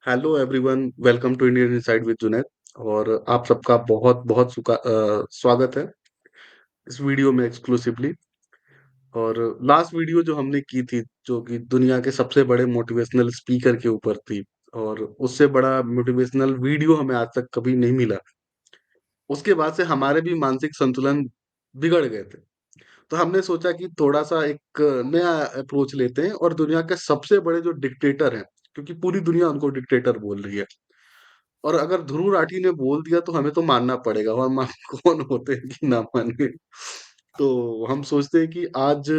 Hello everyone, welcome to Indian inside with Junaid. और आप सबका बहुत बहुत स्वागत है इस वीडियो में एक्सक्लूसिवली। और लास्ट वीडियो जो हमने की थी, जो कि दुनिया के सबसे बड़े मोटिवेशनल स्पीकर के ऊपर थी, और उससे बड़ा मोटिवेशनल वीडियो हमें आज तक कभी नहीं मिला। उसके बाद से हमारे भी मानसिक संतुलन बिगड़ गए थे। तो हमने सोचा कि थोड़ा-सा एक नया अप्रोच लेते हैं और दुनिया के सबसे बड़े जो डिक्टेटर हैं, क्योंकि पूरी दुनिया उनको डिक्टेटर बोल रही है। और अगर ध्रुव राठी ने बोल दिया तो हमें तो मानना पड़ेगा, और हम कौन होते हैं कि ना माने। तो हम सोचते हैं कि आज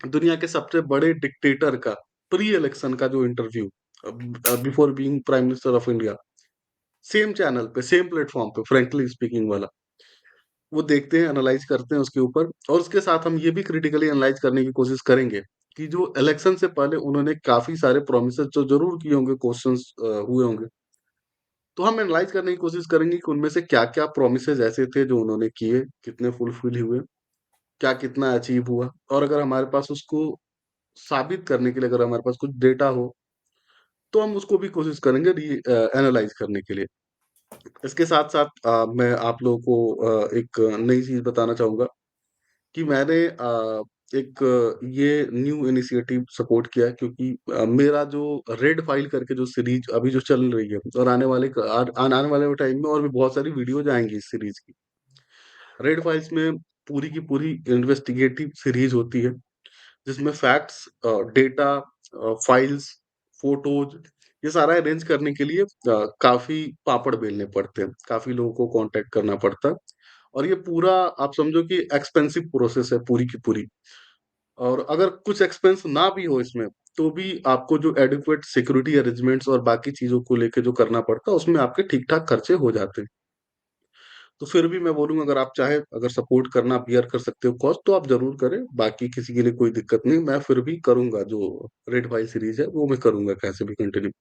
दुनिया के सबसे बड़े डिक्टेटर का प्री इलेक्शन का जो interview, before being prime minister of India, same channel पे, सेम प्लेटफॉर्म पे, फ्रैंकली स्पीकिंग वाला, वो देखते हैं, एनालाइज करते हैं उसके ऊपर। और उसके साथ हम ये भी क्रिटिकली एनालाइज करने की कोशिश करेंगे कि जो इलेक्शन से पहले उन्होंने काफी सारे प्रोमिसेस जो जरूर किए होंगे, क्वेश्चंस हुए होंगे, तो हम एनालाइज़ करने की कोशिश करेंगे कि उनमें से क्या-क्या प्रोमिसेज़ ऐसे थे जो उन्होंने किए, कितने फुलफिल हुए, क्या कितना अचीव हुआ, और अगर हमारे पास उसको साबित करने के लिए अगर हमारे पास कुछ डेटा हो, तो हम उसको भी कोशिश करेंगे एनालाइज़ करने के लिए। इसके साथ-साथ मैं आप लोगों को एक नई चीज़ बताना चाहूँगा कि मैंने एक ये न्यू इनिशिएटिव सपोर्ट किया है, क्योंकि मेरा जो रेड फाइल करके जो सीरीज़ अभी जो चल रही है, और आने वाले टाइम में और भी बहुत सारी वीडियोज़ आएँगी इस सीरीज़ की। रेड फाइल्स में पूरी की पूरी इन्वेस्टिगेटिव सीरीज़ होती है, जिसमें फैक्ट्स, डेटा, फाइल्स, फोटोज़, ये सारा अरेंज करने के लिए काफ़ी पापड़ बेलने पड़ते हैं, काफ़ी लोगों को कॉन्टैक्ट करना पड़ता है। और ये पूरा आप समझो कि एक्सपेंसिव प्रोसेस है पूरी की पूरी। और अगर कुछ एक्सपेंस ना भी हो इसमें, तो भी आपको जो एडिक्वेट सिक्योरिटी अरेंजमेंट्स और बाकी चीज़ों को लेके जो करना पड़ता है, उसमें आपके ठीक-ठाक खर्चे हो जाते हैं। तो फिर भी मैं बोलूँगा, अगर आप चाहें, अगर सपोर्ट करना बियर कर सकते हो कॉस्ट, तो आप ज़रूर करें। बाकी किसी के लिए कोई दिक्कत नहीं, मैं फिर भी करूँगा, जो रेड फाइल सीरीज़ है, वो मैं करूँगा कैसे भी कंटिन्यू।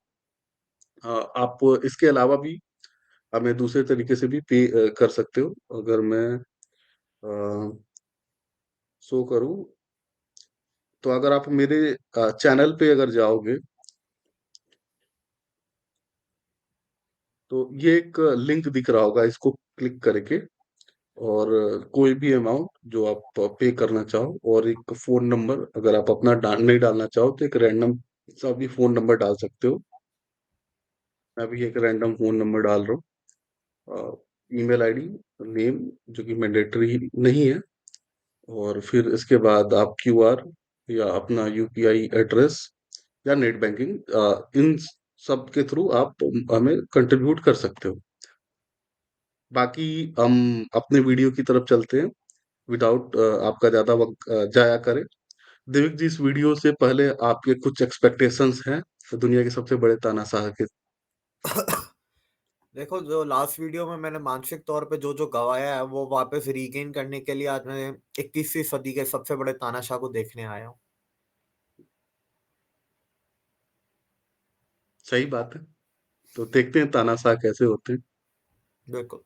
आप इसके अलावा भी हमें दूसरे तरीके से भी पे कर सकते हो। अगर मैं अ, शो करूँ, तो अगर आप मेरे चैनल पे अगर जाओगे, तो ये एक लिंक दिख रहा होगा, इसको क्लिक करके, और कोई भी अमाउंट जो आप पे करना चाहो, और एक फ़ोन नंबर, अगर आप अपना नहीं डालना चाहो, तो एक रैंडम सा भी फ़ोन नंबर डाल सकते हो। मैं भी एक रैंडम फ़ोन नंबर डाल रहा हूँ। ईमेल आईडी, नेम, जो कि मैंडेटरी नहीं है, और फिर इसके बाद आप क्यूआर या अपना यूपीआई एड्रेस या नेट बैंकिंग, इन सब के थ्रू आप हमें कंट्रीब्यूट कर सकते हो। बाकी हम अपने वीडियो की तरफ चलते हैं, विदाउट आपका ज़्यादा वक़्त ज़ाया करे। देविक जी, इस वीडियो से पहले आपके कुछ एक्सपेक्टेशंस हैं दुनिया के सबसे बड़े तानाशाह के? देखो, जो लास्ट वीडियो में मैंने मानसिक तौर पे जो-जो गँवाया है, वो वापस रीगेन करने के लिए आज मैं 21वीं सदी के सबसे बड़े तानाशाह को देखने आया हूँ। सही बात है। तो देखते हैं तानाशाह कैसे होते हैं। बिल्कुल।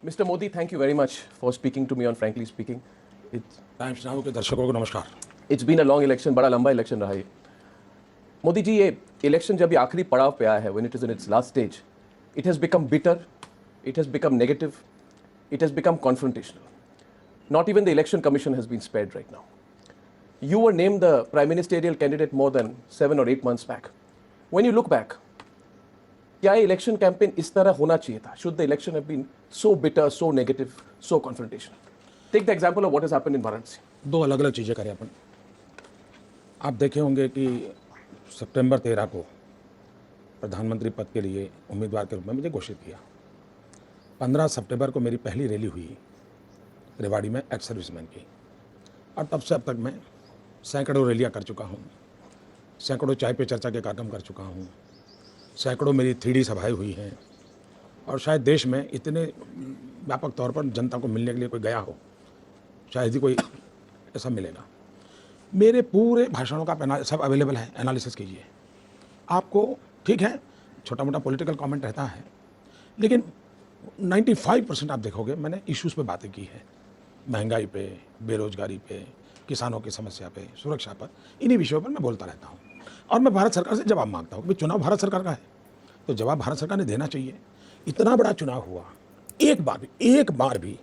Mr. Modi, thank you very much for speaking to me on Frankly Speaking. It's, times now के दर्शकों को नमस्कार। it's been a long election, बड़ा लंबा इलेक्शन रहा ये। मोदी जी, ये इलेक्शन जब ये आखिरी पड़ाव पे आया है, when it is in its last stage, it has become bitter, it has become negative, it has become confrontational. Not even the election commission has been spared right now. You were named the prime ministerial candidate more than 7 or 8 months back. When you look back, क्या ये election campaign इस तरह होना चाहिए था? Should the election have been so bitter, so negative, so confrontational? Take the example of what has happened in Varanasi. दो अलग अलग चीज़ें करें अपन। आप देखे होंगे कि सितंबर 13 को प्रधानमंत्री पद के लिए उम्मीदवार के रूप में मुझे घोषित किया। 15 सितंबर को मेरी पहली रैली हुई रेवाड़ी में एक्स सर्विसमैन की, और तब से अब तक मैं सैकड़ों रैलियाँ कर चुका हूँ, सैकड़ों चाय पे चर्चा के कार्यक्रम कर चुका हूँ, सैकड़ों मेरी 3D सभाएँ हुई हैं, और शायद देश में इतने व्यापक तौर पर जनता को मिलने के लिए कोई गया हो, शायद ही कोई ऐसा मिलेगा। मेरे पूरे भाषणों का सब अवेलेबल है, एनालिसिस कीजिए। आपको ठीक है छोटा मोटा पॉलिटिकल कमेंट रहता है, लेकिन 95% आप देखोगे मैंने इश्यूज़ पे बातें की है, महंगाई पे, बेरोजगारी पे, किसानों की समस्या पे, सुरक्षा पर, इन्हीं विषयों पर मैं बोलता रहता हूँ। और मैं भारत सरकार से जवाब मांगता हूँ कि चुनाव भारत सरकार का है, तो जवाब भारत सरकार ने देना चाहिए। इतना बड़ा चुनाव हुआ, एक बार भी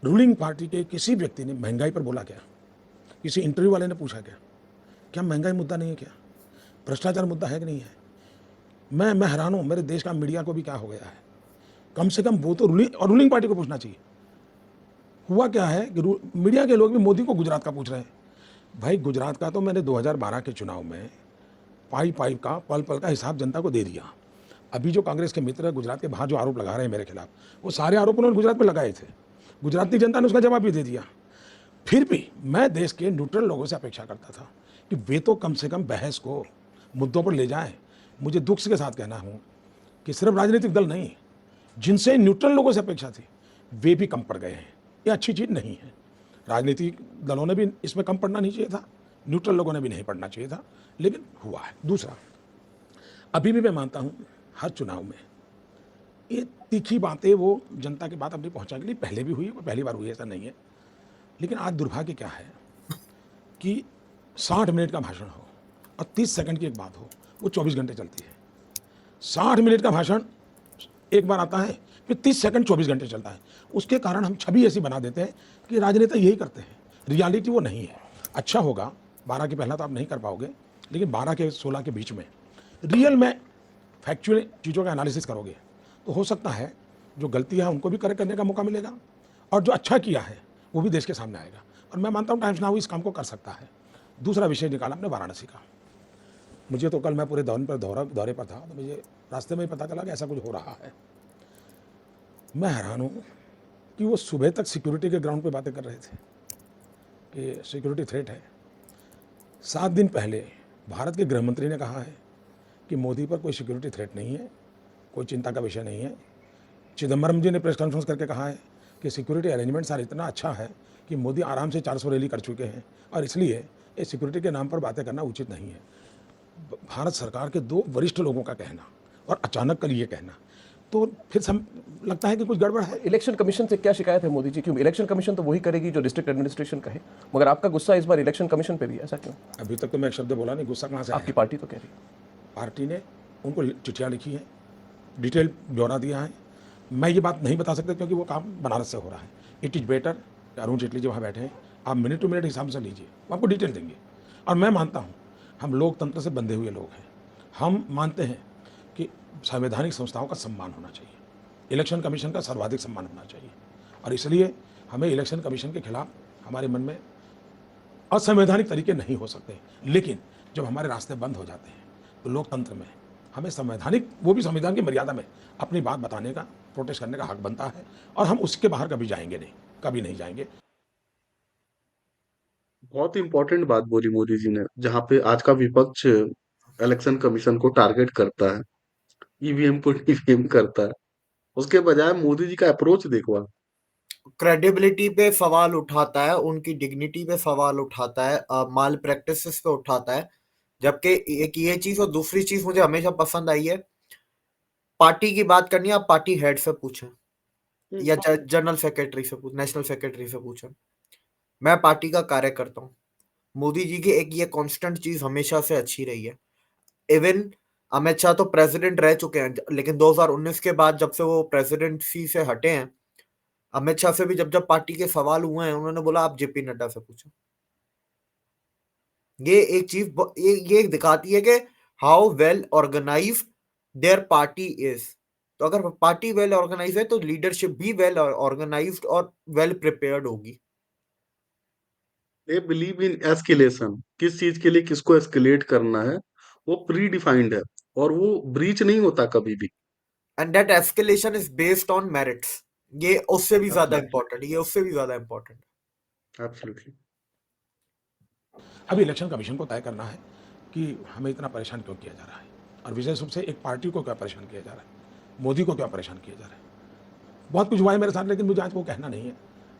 रूलिंग पार्टी के किसी व्यक्ति ने महंगाई पर बोला क्या? किसी इंटरव्यू वाले ने पूछा क्या? क्या महंगाई मुद्दा नहीं है क्या? भ्रष्टाचार मुद्दा है कि नहीं है? मैं हैरान हूँ, मेरे देश का मीडिया को भी क्या हो गया है। कम से कम वो तो रूलिंग पार्टी को पूछना चाहिए। हुआ क्या है कि मीडिया के लोग भी मोदी को गुजरात का पूछ रहे हैं। भाई गुजरात का तो मैंने 2012 के चुनाव में पाई का पल पल का हिसाब जनता को दे दिया। अभी जो कांग्रेस के मित्र गुजरात के बाहर जो आरोप लगा रहे हैं मेरे खिलाफ, वो सारे आरोप उन्होंने गुजरात में लगाए थे। गुजराती जनता ने उसका जवाब भी दे दिया। फिर भी मैं देश के न्यूट्रल लोगों से अपेक्षा करता था कि वे तो कम से कम बहस को मुद्दों पर ले जाएं। मुझे दुख के साथ कहना हूँ कि सिर्फ राजनीतिक दल नहीं, जिनसे न्यूट्रल लोगों से अपेक्षा थी, वे भी कम पड़ गए हैं। ये अच्छी चीज़ नहीं है। राजनीतिक दलों ने भी इसमें कम पड़ना नहीं चाहिए था, न्यूट्रल लोगों ने भी नहीं पड़ना चाहिए था, लेकिन हुआ है। दूसरा, अभी भी मैं मानता हूँ हर चुनाव में ये तीखी बातें वो जनता की बात अपनी पहुँचाने के लिए पहले भी हुई, पहली बार हुई ऐसा नहीं है। लेकिन आज दुर्भाग्य क्या है कि 60 मिनट का भाषण हो और 30 सेकंड की एक बात हो, वो 24 घंटे चलती है। 60 मिनट का भाषण एक बार आता है, फिर 30 सेकंड 24 घंटे चलता है। उसके कारण हम छवि ऐसी बना देते हैं कि राजनेता यही करते हैं, रियलिटी वो नहीं है। अच्छा होगा 12 के पहला तो आप नहीं कर पाओगे, लेकिन 12 के 16 के बीच में रियल में फैक्चुअल चीज़ों का एनालिसिस करोगे तो हो सकता है जो गलतियाँ उनको भी करेक्ट करने का मौका मिलेगा, और जो अच्छा किया है वो भी देश के सामने आएगा। और मैं मानता हूँ टाइम्स नाउ इस काम को कर सकता है। दूसरा विषय निकाला हमने वाराणसी का। मुझे तो कल मैं पूरे दौरे पर था, तो मुझे रास्ते में ही पता चला कि ऐसा कुछ हो रहा है। मैं हैरान हूँ कि वो सुबह तक सिक्योरिटी के ग्राउंड पे बातें कर रहे थे कि सिक्योरिटी थ्रेट है। 7 दिन पहले भारत के गृह मंत्री ने कहा है कि मोदी पर कोई सिक्योरिटी थ्रेट नहीं है, कोई चिंता का विषय नहीं है। चिदम्बरम जी ने प्रेस कॉन्फ्रेंस करके कहा है कि सिक्योरिटी अरेंजमेंट सारा इतना अच्छा है कि मोदी आराम से 400 रैली कर चुके हैं, और इसलिए ये सिक्योरिटी के नाम पर बातें करना उचित नहीं है। भारत सरकार के 2 वरिष्ठ लोगों का कहना और अचानक कल ये कहना, तो फिर लगता है कि कुछ गड़बड़ है। इलेक्शन कमीशन से क्या शिकायत है मोदी जी? क्यों इलेक्शन कमीशन तो वही करेगी जो डिस्ट्रिक्ट एडमिनिस्ट्रेशन कहे, मगर आपका गुस्सा इस बार इलेक्शन कमीशन पे भी है, ऐसा क्यों? अभी तक तो मैं एक शब्द बोला नहीं, गुस्सा कहाँ से आपकी आया? पार्टी तो कह रही है। पार्टी ने उनको चिट्ठियाँ लिखी हैं, डिटेल ब्यौरा दिया है। मैं ये बात नहीं बता सकता क्योंकि वो काम बनारस से हो रहा है। It is better, Arun Jaitley ji वहाँ बैठे हैं, आप मिनट टू मिनट हिसाब से लीजिए, वो आपको डिटेल देंगे। और मैं मानता हूँ हम लोकतंत्र से बंधे हुए लोग हैं। हम मानते हैं कि संवैधानिक संस्थाओं का सम्मान होना चाहिए, इलेक्शन कमीशन का सर्वाधिक सम्मान होना चाहिए, और इसलिए हमें इलेक्शन कमीशन के खिलाफ हमारे मन में असंवैधानिक तरीके नहीं हो सकते। लेकिन जब हमारे रास्ते बंद हो जाते हैं तो लोकतंत्र में हमें संवैधानिक, वो भी संविधान की मर्यादा में अपनी बात बताने का, प्रोटेस्ट करने का हक बनता है, और हम उसके बाहर कभी जाएंगे नहीं, कभी नहीं जाएंगे। बहुत इंपॉर्टेंट बात बोली मोदी जी ने, जहाँ पे आज का विपक्ष इलेक्शन कमीशन को टारगेट करता है, ईवीएम को ईवीएम करता है। उसके बजाय मोदी जी का अप्रोच देखो आप। क्रेडिबिलिटी पे सवाल उठाता है, उनकी डिग्निटी पे सवाल उठाता है, माल प्रैक्टिसेस पे उठाता है। जबकि एक ये चीज, और दूसरी चीज मुझे हमेशा पसंद आई है, पार्टी की बात करनी है आप पार्टी हेड से पूछें या जनरल सेक्रेटरी से पूछें, नेशनल सेक्रेटरी से पूछें। मैं पार्टी का कार्य करता हूँ। मोदी जी की एक ये कांस्टेंट चीज हमेशा से अच्छी रही है। इवन अमित शाह तो प्रेसिडेंट रह चुके हैं, लेकिन 2019 के बाद जब से वो प्रेसिडेंसी से हटे हैं, अमित शाह से भी जब जब पार्टी के सवाल हुए हैं, उन्होंने बोला आप जेपी नड्डा से पूछो। ये एक चीज ये दिखाती है कि how well organised their party is. तो अगर पार्टी वेल ऑर्गेनाइज है तो लीडरशिप भी वेल ऑर्गेनाइज्ड और वेल प्रिपेयर्ड होगी। दे बिलीव इन एस्केलेशन, किस चीज के लिए किसको एस्केलेट करना है वो प्री डिफाइंड है, और वो ब्रीच नहीं होता कभी भी। And that escalation is based on merits. ये उससे भी ज्यादा एब्सोल्युटली, इंपॉर्टेंट, ये उससे भी ज्यादा इंपॉर्टेंट। एब्सोल्युटली। अभी इलेक्शन कमीशन को तय करना है कि हमें इतना परेशान क्यों किया जा रहा है, और विशेष रूप से एक पार्टी को क्या परेशान किया जा रहा है, मोदी को क्या परेशान किया जा रहा है। बहुत कुछ हुआ है मेरे साथ, लेकिन मुझे आज वो कहना नहीं है।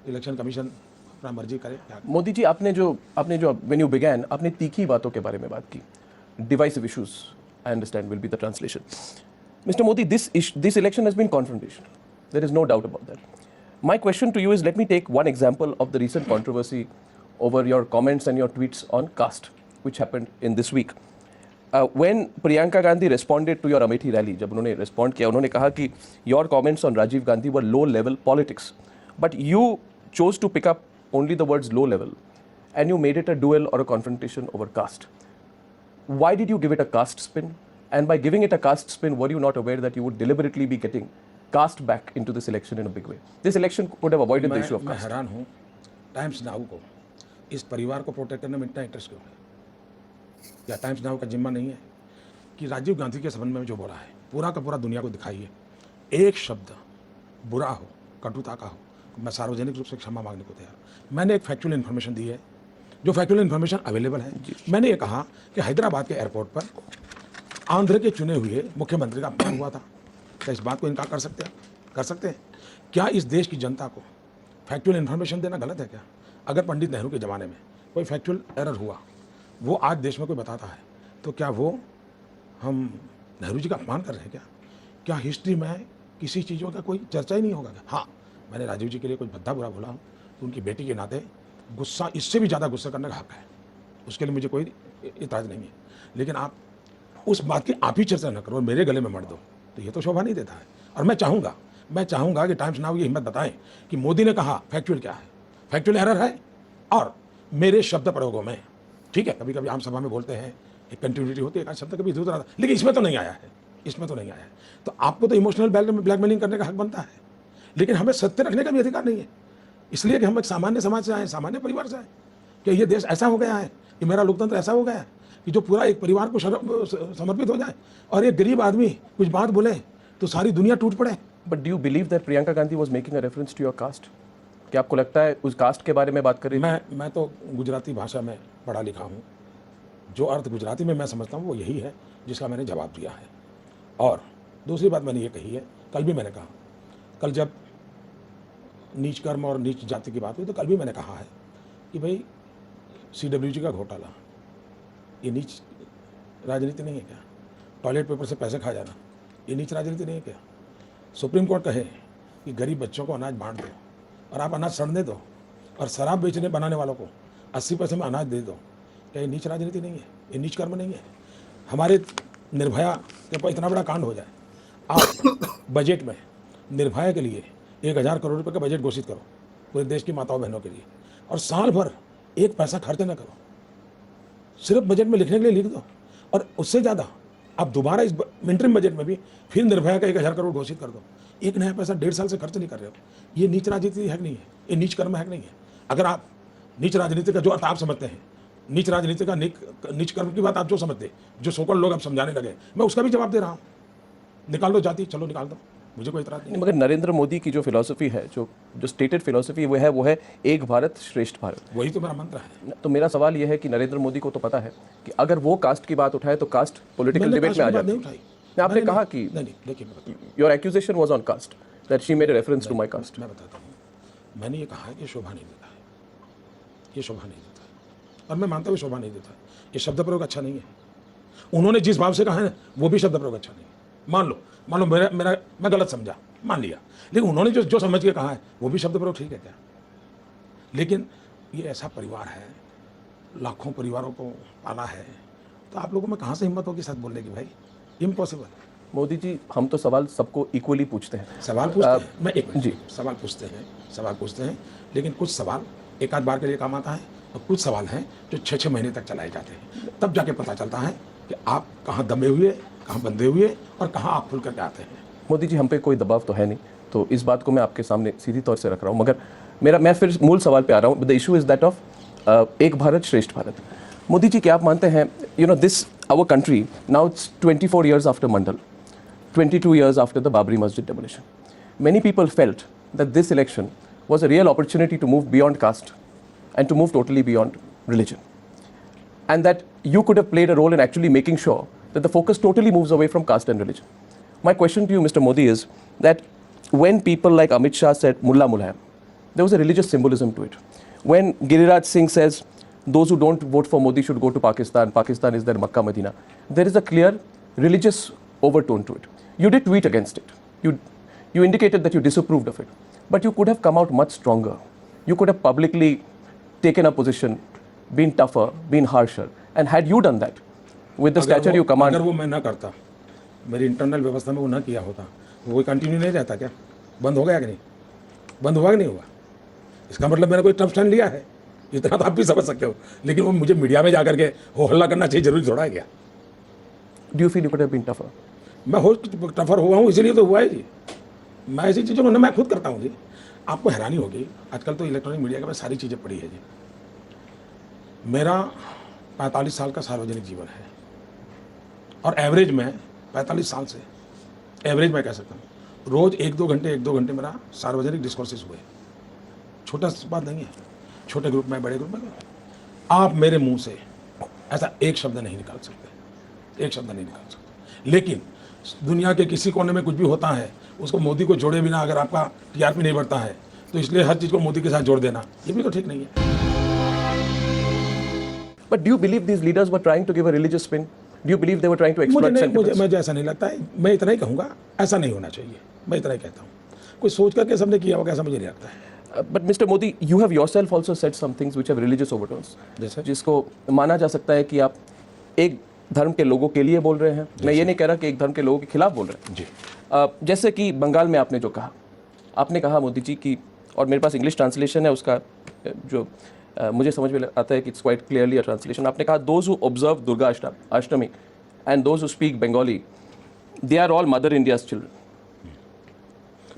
इलेक्शन कमीशन अपना मर्जी करे क्या। मोदी जी, आपने जो व्हेन यू बिगैन, आपने तीखी बातों के बारे में बात की, divisive issues, I understand will be the translation. Mr. Modi, this election has been confrontational. There is no doubt about that. My question to you is, let me take one example of the recent controversy over your comments and your tweets on caste, which happened in this week. When Priyanka Gandhi responded to your Amethi rally, जब उन्होंने respond किया, उन्होंने कहा कि your comments on Rajiv Gandhi were low-level politics, but you chose to pick up only the words low-level, and you made it a duel or a confrontation over caste. Why did you give it a caste spin? And by giving it a caste spin, were you not aware that you would deliberately be getting caste back into this election in a big way? This election could have avoided the issue of मैं caste. हैरान हूँ times now को इस परिवार को protect करने में इतना इंटरेस्ट क्यों है? या टाइम्स नाउ का जिम्मा नहीं है कि राजीव गांधी के संबंध में जो बोला है पूरा का पूरा दुनिया को दिखाइए, एक शब्द बुरा हो, कटुता का हो, मैं सार्वजनिक रूप से क्षमा मांगने को तैयार। मैंने एक फैक्चुअल इन्फॉर्मेशन दी है, जो फैक्चुअल इन्फॉर्मेशन अवेलेबल है। मैंने ये कहा कि हैदराबाद के एयरपोर्ट पर आंध्र के चुने हुए मुख्यमंत्री का अपमान हुआ था। क्या इस बात को इनकार कर सकते हैं? कर सकते हैं? क्या इस देश की जनता को फैक्चुअल इन्फॉर्मेशन देना गलत है क्या? अगर पंडित नेहरू के ज़माने में कोई फैक्चुअल एरर हुआ, वो आज देश में कोई बताता है, तो क्या वो हम नेहरू जी का अपमान कर रहे हैं क्या? क्या हिस्ट्री में किसी चीज़ों का कोई चर्चा ही नहीं होगा क्या? हाँ, मैंने राजीव जी के लिए कुछ भद्दा बुरा बोला हूँ, तो उनकी बेटी के नाते गुस्सा, इससे भी ज़्यादा गुस्सा करने का हक है, उसके लिए मुझे कोई इतराज़ नहीं है। लेकिन आप उस बात की आप ही चर्चा न करो और मेरे गले में मर दो, तो ये तो शोभा नहीं देता है। और मैं चाहूँगा कि टाइम्स नाउ ये हिम्मत बताएं कि मोदी ने कहा फैक्चुअल क्या है, फैक्चुअल एरर है, और मेरे शब्द प्रयोगों में, ठीक है, कभी कभी आम सभा में बोलते हैं, एक कंटिन्यूटी होती है, शब्द कभी इधर आता, लेकिन इसमें तो नहीं आया है, इसमें तो नहीं आया है। तो आपको तो इमोशनल ब्लैकमेलिंग करने का हक बनता है, लेकिन हमें सत्य रखने का भी अधिकार नहीं है, इसलिए कि हम एक सामान्य समाज से आए, सामान्य परिवार से आए, कि ये देश ऐसा हो गया है, कि मेरा लोकतंत्र ऐसा हो गया है कि जो पूरा एक परिवार को समर्पित हो जाए, और एक गरीब आदमी कुछ बात बोले तो सारी दुनिया टूट पड़े। But do you believe that Priyanka Gandhi was making a reference to your caste? क्या आपको लगता है उस कास्ट के बारे में बात कर रही थी? मैं तो गुजराती भाषा में पढ़ा लिखा हूँ, जो अर्थ गुजराती में मैं समझता हूँ वो यही है जिसका मैंने जवाब दिया है। और दूसरी बात मैंने ये कही है, कल भी मैंने कहा, कल जब नीच कर्म और नीच जाति की बात हुई तो कल भी मैंने कहा है कि भाई CWG का घोटाला ये नीच राजनीति नहीं है क्या? टॉयलेट पेपर से पैसे खा जाना ये नीच राजनीति नहीं है क्या? सुप्रीम कोर्ट कहे कि गरीब बच्चों को अनाज बांट दो और आप अनाज सड़ने दो, और शराब बेचने बनाने वालों को 80 पैसे में अनाज दे दो, क्या ये नीच राजनीति नहीं है? ये नीच कर्म नहीं है? हमारे निर्भया के ऊपर इतना बड़ा कांड हो जाए, आप बजट में निर्भया के लिए 1000 करोड़ रुपये का बजट घोषित करो पूरे देश की माताओं बहनों के लिए, और साल भर एक पैसा खर्च न करो, सिर्फ बजट में लिखने के लिए लिख दो, और उससे ज़्यादा आप दोबारा इस इंटरिम बजट में भी फिर निर्भया का 1000 करोड़ घोषित कर दो, एक नया पैसा 1.5 साल से खर्च नहीं कर रहे हो। ये नीच राजनीति है नहीं है? ये नीच कर्म है नहीं है? अगर आप नीच राजनीति का जो अर्थ आप समझते हैं, नीच राजनीति का नीच कर्म की बात आप जो समझते, जो सोकल लोग अब समझाने लगे, मैं उसका भी जवाब दे रहा हूँ। निकाल दो जाति, चलो निकाल दो, मुझे कोई इतराज नहीं। मगर नरेंद्र मोदी की जो फिलॉसफी है, जो स्टेटेड फिलॉसफी वो है एक भारत श्रेष्ठ भारत, वही तो मेरा मंत्र है। तो मेरा सवाल यह है कि नरेंद्र मोदी को तो पता है कि अगर वो कास्ट की बात उठाए तो कास्ट पॉलिटिकल डिबेट में आ जाती है। आपने कहा कि नहीं, देखिए your accusation was on caste, that she made a reference to my caste. मैं बताता हूँ, मैंने ये कहा है कि शोभा नहीं देता है, ये शोभा नहीं देता है, और मैं मानता हूँ शोभा नहीं देता है, ये शब्द प्रयोग अच्छा नहीं है। उन्होंने जिस भाव से कहा है वो भी शब्द प्रयोग अच्छा नहीं है। मान लो मैं गलत समझा, मान लिया, लेकिन उन्होंने जो समझ के कहा है वो भी शब्द प्रयोग ठीक है क्या? लेकिन ये ऐसा परिवार है, लाखों परिवारों को पाला है, तो आप लोगों में कहाँ से हिम्मत होगी सच बोलने की? भाई इम्पॉसिबल। मोदी जी, हम तो सवाल सबको इक्वली पूछते हैं। सवाल पूछते हैं, मैं एक जी सवाल पूछते हैं, लेकिन कुछ सवाल एक आध बार के लिए काम आता है, और कुछ सवाल हैं जो 6-6 महीने तक चलाए जाते हैं, तब जाके पता चलता है कि आप कहाँ दबे हुए, कहाँ बंधे हुए, और कहाँ आप खुल करके आते हैं। मोदी जी, हम पे कोई दबाव तो है नहीं, तो इस बात को मैं आपके सामने सीधी तौर से रख रहा हूँ, मगर मैं फिर मूल सवाल पे आ रहा हूँ। The issue is that of एक भारत श्रेष्ठ भारत। मोदी जी, क्या आप मानते हैं, this hour country now it's 24 years after Mandal, 22 years after the Babri Masjid demolition. Many people felt that this election was a real opportunity to move beyond caste and to move totally beyond religion. And that you could have played a role in actually making sure that the focus totally moves away from caste and religion. My question to you, Mr. Modi, is that when people like Amit Shah said Mullah Mulayam, there was a religious symbolism to it. When Giriraj Singh says those who don't vote for Modi should go to Pakistan, Pakistan is their Makkah Medina, there is a clear religious overtone to it. You did tweet against it. You indicated that you disapproved of it, but you could have come out much stronger. You could have publicly taken a position, been tougher, been harsher, and had you done that with the stature you command. अगर वो मैं ना करता, मेरी internal व्यवस्था में वो ना किया होता, तो वो कंटिन्यू नहीं रहता क्या? बंद हो गया कि नहीं? बंद हुआ कि नहीं हुआ? इसका मतलब मैंने कोई टफ स्टैंड लिया है, इतना तो आप भी समझ सकते हो। लेकिन वो मुझे मीडिया में जाकर के हो हल्ला करना चाहिए, जरूरी थोड़ा है क्या? Do you feel you could have been tougher? मैं हो टफर हुआ हूँ, इसीलिए तो हुआ है जी। मैं ऐसी चीज़ों को ना मैं खुद करता हूँ जी। आपको हैरानी होगी, आजकल तो इलेक्ट्रॉनिक मीडिया के में सारी चीज़ें पड़ी है जी। मेरा 45 साल का सार्वजनिक जीवन है और एवरेज में 45 साल से एवरेज मैं कह सकता हूँ रोज़ 1-2 घंटे मेरा सार्वजनिक डिस्कोर्सेस हुए। छोटा बात नहीं है, छोटे ग्रुप में बड़े ग्रुप में। आप मेरे मुंह से ऐसा एक शब्द नहीं निकाल सकते, एक शब्द नहीं निकाल सकते। लेकिन दुनिया के किसी कोने में कुछ भी होता है, उसको मोदी को जोड़े बिना अगर आपका टीआरपी नहीं बढ़ता है, तो इसलिए हर चीज़ को मोदी के साथ जोड़ देना ये भी तो ठीक नहीं है। But do you believe these leaders were trying to give a religious spin? Do you believe they were trying to exploit sentiments? मुझे ऐसा नहीं लगता है। मैं इतना ही कहूँगा, ऐसा नहीं होना चाहिए। मैं इतना ही कहता हूँ, कोई सोच करके सबने किया होगा ऐसा मुझे नहीं लगता है। But Mr. Modi, you have yourself also said some things which have religious overtones. जैसे? जिसको माना जा सकता है कि आप एक धर्म के लोगों के लिए बोल रहे हैं। मैं ये नहीं कह रहा कि एक धर्म के लोगों के खिलाफ बोल रहे हैं जी। जैसे कि बंगाल में आपने जो कहा, आपने कहा मोदी जी की, और मेरे पास इंग्लिश ट्रांसलेशन है उसका, जो मुझे समझ में आता है कि it's quite clearly a translation. आपने कहा those who observe Durga Ashtami and those who speak Bengali, they are all mother India's children.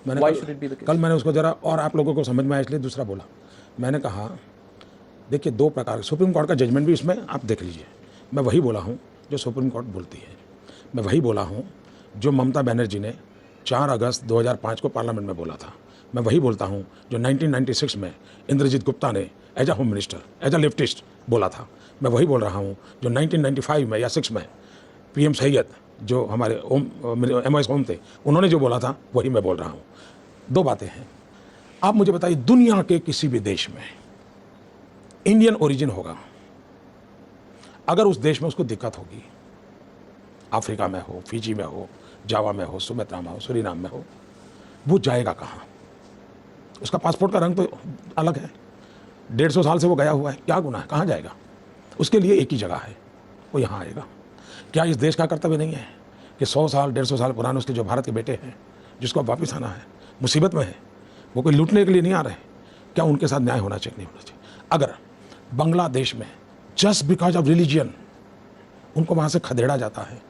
Why should it be the case? कल मैंने उसको जरा और आप लोगों को समझ में आया इसलिए दूसरा बोला। मैंने कहा देखिए, दो प्रकार, सुप्रीम कोर्ट का जजमेंट भी इसमें आप देख लीजिए। मैं वही बोला हूँ जो सुप्रीम कोर्ट बोलती है। मैं वही बोला हूँ जो ममता बनर्जी ने 4 अगस्त 2005 को पार्लियामेंट में बोला था। मैं वही बोलता हूँ जो 1996 में इंद्रजीत गुप्ता ने as a home minister, as a leftist बोला था। मैं वही बोल रहा हूँ जो 1995 में या 6 में PM सैयद जो हमारे MOS होम थे, उन्होंने जो बोला था वही मैं बोल रहा हूँ। दो बातें हैं। आप मुझे बताइए, दुनिया के किसी भी देश में इंडियन ओरिजिन होगा, अगर उस देश में उसको दिक्कत होगी, अफ्रीका में हो, फिजी में हो, जावा में हो, सुमेत्रा में हो, सूरीनाम में हो, वो जाएगा कहाँ? उसका पासपोर्ट का रंग तो अलग है, 150 साल से वो गया हुआ है, क्या गुनाह है, कहाँ जाएगा? उसके लिए एक ही जगह है, वो यहाँ आएगा। क्या इस देश का कर्तव्य नहीं है कि 100 साल 150 साल पुराने उसके जो भारत के बेटे हैं, जिसको अब वापस आना है, मुसीबत में है, वो कोई लूटने के लिए नहीं आ रहे, क्या उनके साथ न्याय होना चाहिए, नहीं होना चाहिए? अगर बांग्लादेश में जस्ट बिकॉज ऑफ रिलीजियन उनको वहाँ से खदेड़ा जाता है,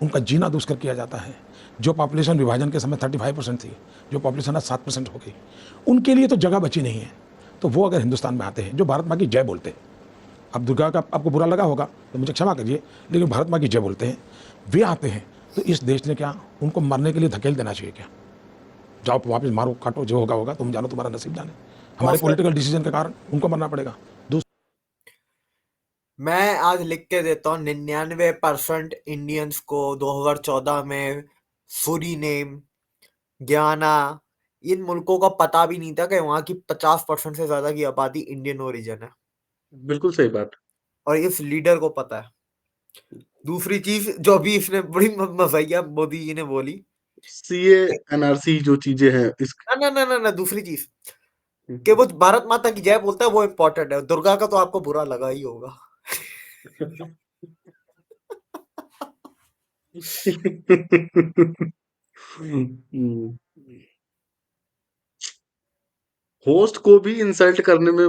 उनका जीना दुष्कर किया जाता है, जो पॉपुलेशन विभाजन के समय 35% थी, जो पॉपुलेशन आज 7% हो गई, उनके लिए तो जगह बची नहीं है। तो वो अगर हिंदुस्तान में आते हैं, जो भारत माँ की जय बोलते हैं, अब दुर्गा का आपको बुरा लगा होगा तो मुझे क्षमा करिए, लेकिन भारत माँ की जय बोलते हैं, वे आते हैं, तो इस देश ने क्या उनको मरने के लिए धकेल देना चाहिए क्या? जाओ वापस मारो, काटो, जो होगा होगा, तुम जानो, तुम्हारा नसीब जाने। हमारे पॉलिटिकल डिसीजन के कारण उनको मरना पड़ेगा। मैं आज लिख के देता हूँ 99% इंडियंस को 2014 में सूरीनेम, गयाना, इन मुल्कों का पता भी नहीं था कि वहाँ की 50% से ज्यादा की आबादी इंडियन ओरिजिन है, बिल्कुल सही बात। और इस लीडर को पता है। दूसरी चीज जो अभी इसने बड़ी मजाइया मोदी जी ने बोली, सीए, एनआरसी जो चीजें हैं इस ना दूसरी चीज कि वो भारत माता की जय बोलता है, वो इम्पोर्टेंट है। दुर्गा का तो आपको बुरा लगा ही होगा। होस्ट को भी इंसल्ट करने में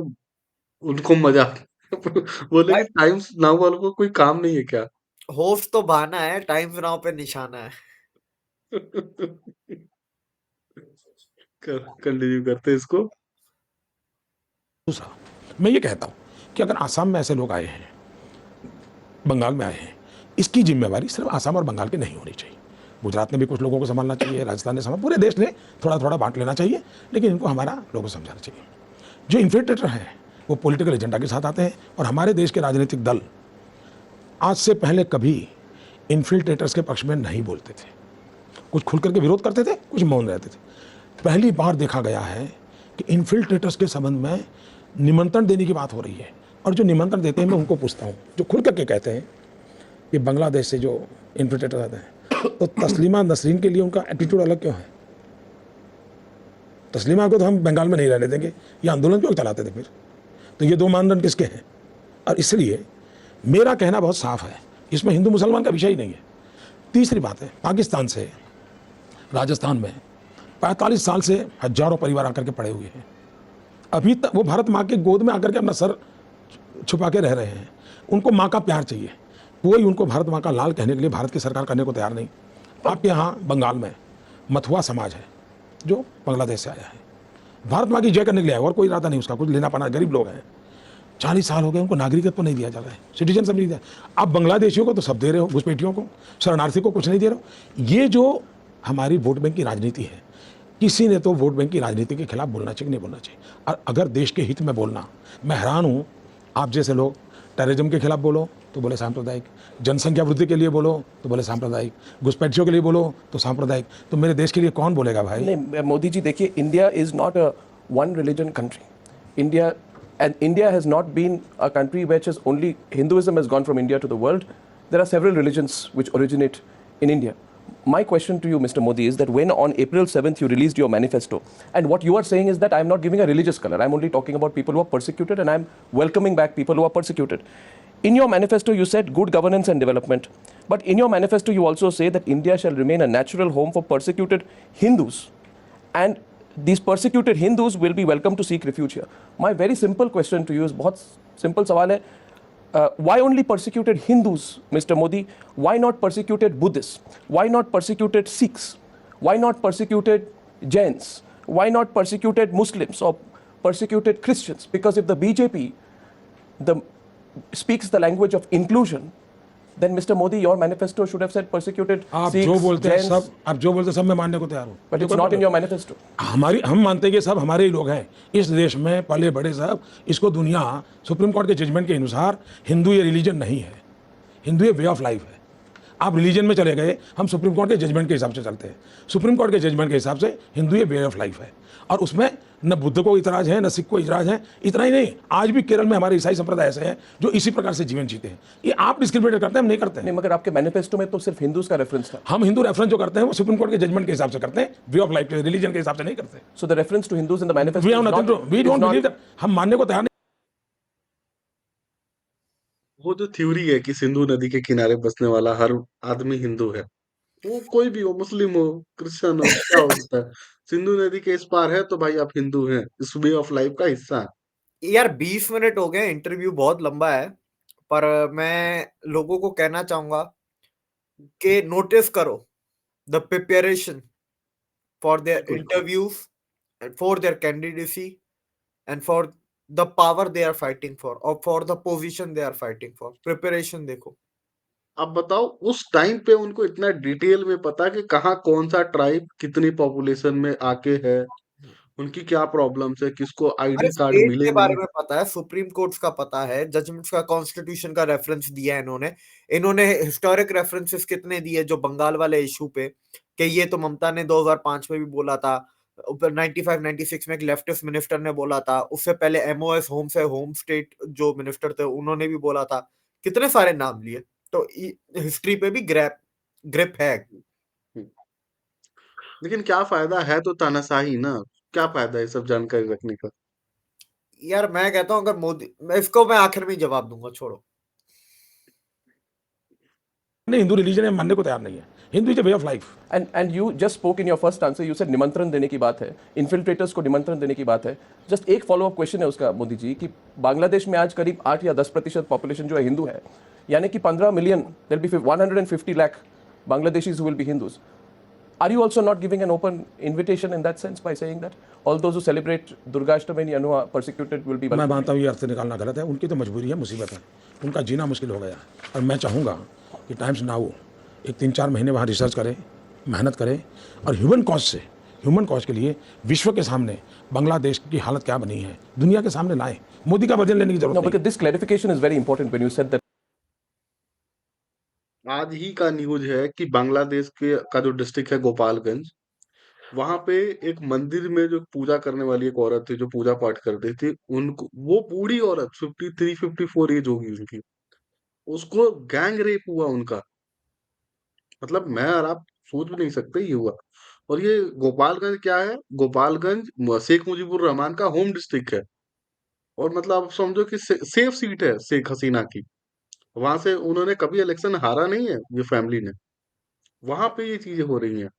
उनको मजा बोले भाई कि टाइम्स नाउ वालों को कोई काम नहीं है क्या? होस्ट तो बहाना है, टाइम्स नाउ पे निशाना है। कंटिन्यू करते इसको। दूसरा, मैं ये कहता हूँ कि अगर आसाम में ऐसे लोग आए हैं, बंगाल में आए हैं, इसकी जिम्मेवारी सिर्फ आसाम और बंगाल की नहीं होनी चाहिए। गुजरात ने भी कुछ लोगों को संभालना चाहिए, राजस्थान ने संभाल, पूरे देश ने थोड़ा थोड़ा बांट लेना चाहिए, लेकिन इनको हमारा लोगों को समझाना चाहिए। जो इन्फिल्ट्रेटर हैं वो पॉलिटिकल एजेंडा के साथ आते हैं, और हमारे देश के राजनीतिक दल आज से पहले कभी इन्फिल्ट्रेटर्स के पक्ष में नहीं बोलते थे। कुछ खुल करके विरोध करते थे, कुछ मौन रहते थे। पहली बार देखा गया है कि इन्फिल्ट्रेटर्स के संबंध में निमंत्रण देने की बात हो रही है, और जो निमंत्रण देते हैं मैं उनको पूछता हूँ, जो खुल करके कहते हैं कि बांग्लादेश से जो इन्फिल्ट्रेटर आते हैं, तो तस्लीमा नसरीन के लिए उनका एटीट्यूड अलग क्यों है? तस्लीमा को तो हम बंगाल में नहीं रहने देंगे, ये आंदोलन क्यों चलाते थे फिर? तो ये दो मानदंड किसके हैं? और इसलिए मेरा कहना बहुत साफ है, इसमें हिंदू मुसलमान का विषय ही नहीं है। तीसरी बात है, पाकिस्तान से राजस्थान में 45 साल से हजारों परिवार आकर के पड़े हुए हैं। अभी तक वो भारत माँ के गोद में आकर के अपना सर छुपा के रह रहे हैं। उनको माँ का प्यार चाहिए, कोई उनको भारत माँ का लाल कहने के लिए भारत की सरकार करने को तैयार नहीं। आपके यहाँ बंगाल में मथुआ समाज है जो बांग्लादेश से आया है, भारत माँ की जय करने के लिए आया, और कोई इरादा नहीं उसका, कुछ लेना पाना, गरीब लोग हैं। 40 साल हो गए उनको नागरिकत्व नहीं दिया जा रहा है, सिटीजनशिप नहीं दिया। आप बांग्लादेशियों को तो सब दे रहे हो, घुसपैठियों को, शरणार्थी को कुछ नहीं दे रहे हो। ये जो हमारी वोट बैंक की राजनीति है, किसी ने तो वोट बैंक की राजनीति के खिलाफ बोलना चाहिए कि नहीं बोलना चाहिए। और अगर देश के हित में बोलना, मैं हैरान हूँ, आप जैसे लोग टेररिज्म के खिलाफ बोलो तो बोले सांप्रदायिक, जनसंख्या वृद्धि के लिए बोलो तो बोले सांप्रदायिक, घुसपैठियों के लिए बोलो तो सांप्रदायिक, तो मेरे देश के लिए कौन बोलेगा भाई? नहीं मोदी जी, देखिए, India is not a one religion country. India and India has not been a country which is only Hinduism has gone from India to the world. There are several religions which originate in India. My question to you, Mr. Modi, is that when on April 7th you released your manifesto, and what you are saying is that I am not giving a religious color, I am only talking about people who are persecuted, and I am welcoming back people who are persecuted. In your manifesto, you said good governance and development, but in your manifesto, you also say that India shall remain a natural home for persecuted Hindus, and these persecuted Hindus will be welcome to seek refuge here. My very simple question to you is बहुत simple सवाल है, why only persecuted Hindus, Mr. Modi? Why not persecuted Buddhists? Why not persecuted Sikhs? Why not persecuted Jains? Why not persecuted Muslims or persecuted Christians? Because if the BJP the, speaks the language of inclusion, then Mr. Modi, your manifesto should have said persecuted आप Sikhs, जो बोलते हैं Jains, सब, आप जो बोलते हैं सब मैं मानने को तैयार हूँ, but it's not in your manifesto. हम मानते हैं कि सब हमारे ही लोग हैं इस देश में पले बड़े सब। इसको दुनिया सुप्रीम कोर्ट के जजमेंट के अनुसार, हिंदू ये रिलीजन नहीं है, हिंदू ये वे ऑफ लाइफ है। आप रिलीजन में चले गए, हम सुप्रीम कोर्ट के जजमेंट के हिसाब से चलते हैं। सुप्रीम कोर्ट के जजमेंट के हिसाब से हिंदू ये वे ऑफ लाइफ है, और उसमें न बुद्ध को इतराज है न सिख को इतराज है। इतना ही नहीं, आज भी केरल में हमारे ईसाई संप्रदाय ऐसे हैं जो इसी प्रकार से जीवन जीते हैं। ये आप डिस्क्रिमिनेट करते हैं, हम नहीं करते हैं। नहीं, मगर आपके मैनिफेस्टो में तो सिर्फ हिंदूज का रेफरेंस था। हम हिंदू रेफरेंस जो करते हैं वो सुप्रीम कोर्ट के जजमेंट के हिसाब से करते हैं, वे ऑफ लाइफ के रिलीजन के हिसाब से नहीं करते। So the reference to Hindus in the manifesto we have is nothing to, we don't believe that, हम मानने को तैयार नहीं। वो जो थ्योरी है कि सिंधु नदी के किनारे बसने वाला हर आदमी हिंदू है, वो कोई भी हो, मुस्लिम हो, क्रिश्चियन हो, क्या हो सकता है? सिंधु नदी के इस पार है तो भाई आप हिंदू हैं, इस वे ऑफ लाइफ का हिस्सा है। यार 20 मिनट हो गए, इंटरव्यू बहुत लंबा है, पर मैं लोगों को कहना चाहूंगा कि नोटिस करो द प्रिपरेशन फॉर देयर बिल्कुल। Interviews, for their candidacy, and for the power they are fighting for, और for the position they are fighting for. Preparation देखो। अब बताओ, उस टाइम पे उनको इतना डिटेल में पता कि कहाँ कौन सा ट्राइब कितनी पॉपुलेशन में आके है, उनकी क्या प्रॉब्लम्स है, किसको अरे आईडी कार्ड स्टेट मिले के बारे नहीं। में पता है, सुप्रीम कोर्ट्स का पता है, जजमेंट्स का, कॉन्स्टिट्यूशन का रेफरेंस दिया है इन्होंने। इन्होंने हिस्टोरिक रेफरेंसेस कितने दिए जो बंगाल वाले इशू पे, कि ये तो ममता ने 2005 में भी बोला था, ऊपर 95 96 में एक लेफ्टिस्ट मिनिस्टर ने बोला था, उससे पहले एमओएस होम से होम स्टेट जो मिनिस्टर थे उन्होंने भी बोला था। कितने सारे नाम लिए, तो हिस्ट्री पे भी ग्रिप है। लेकिन क्या फायदा, है तो तानाशाही ना, क्या फायदा है सब जानकारी रखने का? यार मैं कहता हूँ, अगर मोदी, मैं आखिर में ही जवाब दूंगा, छोड़ो। नहीं, हिंदू रिलीजन है, मानने को तैयार नहीं है। Hindu is way of life. and you just spoke in your first answer, you said निमंत्रण देने की बात है, इन्फिल्ट्रेटर्स को निमंत्रण देने की बात है। जस्ट एक फॉलो अप क्वेश्चन है उसका, मोदी जी, कि बांग्लादेश में आज करीब 8 या 10% पॉपुलेशन जो है हिंदू है, यानी कि 15 million, there be 150 lakh Bangladeshis who will be Hindus. Are you also not giving an open invitation in that sense by saying that all those who celebrate Durga Ashtami and Yanua persecuted will be मैं welcome? मानता हूँ ये अर्थ निकालना गलत है, उनकी तो मजबूरी है, मुसीबत है, उनका जीना मुश्किल हो गया। और मैं चाहूँगा कि टाइम्स नाउ एक 3-4 महीने वहाँ रिसर्च करें, मेहनत करें, और ह्यूमन कॉज के लिए विश्व के सामने बांग्लादेश की हालत क्या बनी है दुनिया के सामने लाएं। मोदी का वजन लेने की जरूरत No, नहीं। because this clarification is very important when you said that. आज ही का न्यूज है कि बांग्लादेश के का जो डिस्ट्रिक्ट है गोपालगंज, वहां पे एक मंदिर में जो पूजा करने वाली एक औरत थी, जो पूजा पाठ करती थी, उनको, वो बूढ़ी औरत 53 54 एज होगी उनकी, उसको गैंग रेप हुआ उनका। मतलब मैं और आप सोच भी नहीं सकते ये हुआ। और ये गोपालगंज क्या है? गोपालगंज शेख मुजीबुर रहमान का होम डिस्ट्रिक्ट है। और मतलब आप समझो कि सेफ सीट है शेख हसीना की। वहां से उन्होंने कभी इलेक्शन हारा नहीं है ये फैमिली ने। वहां पे ये चीजें हो रही हैं।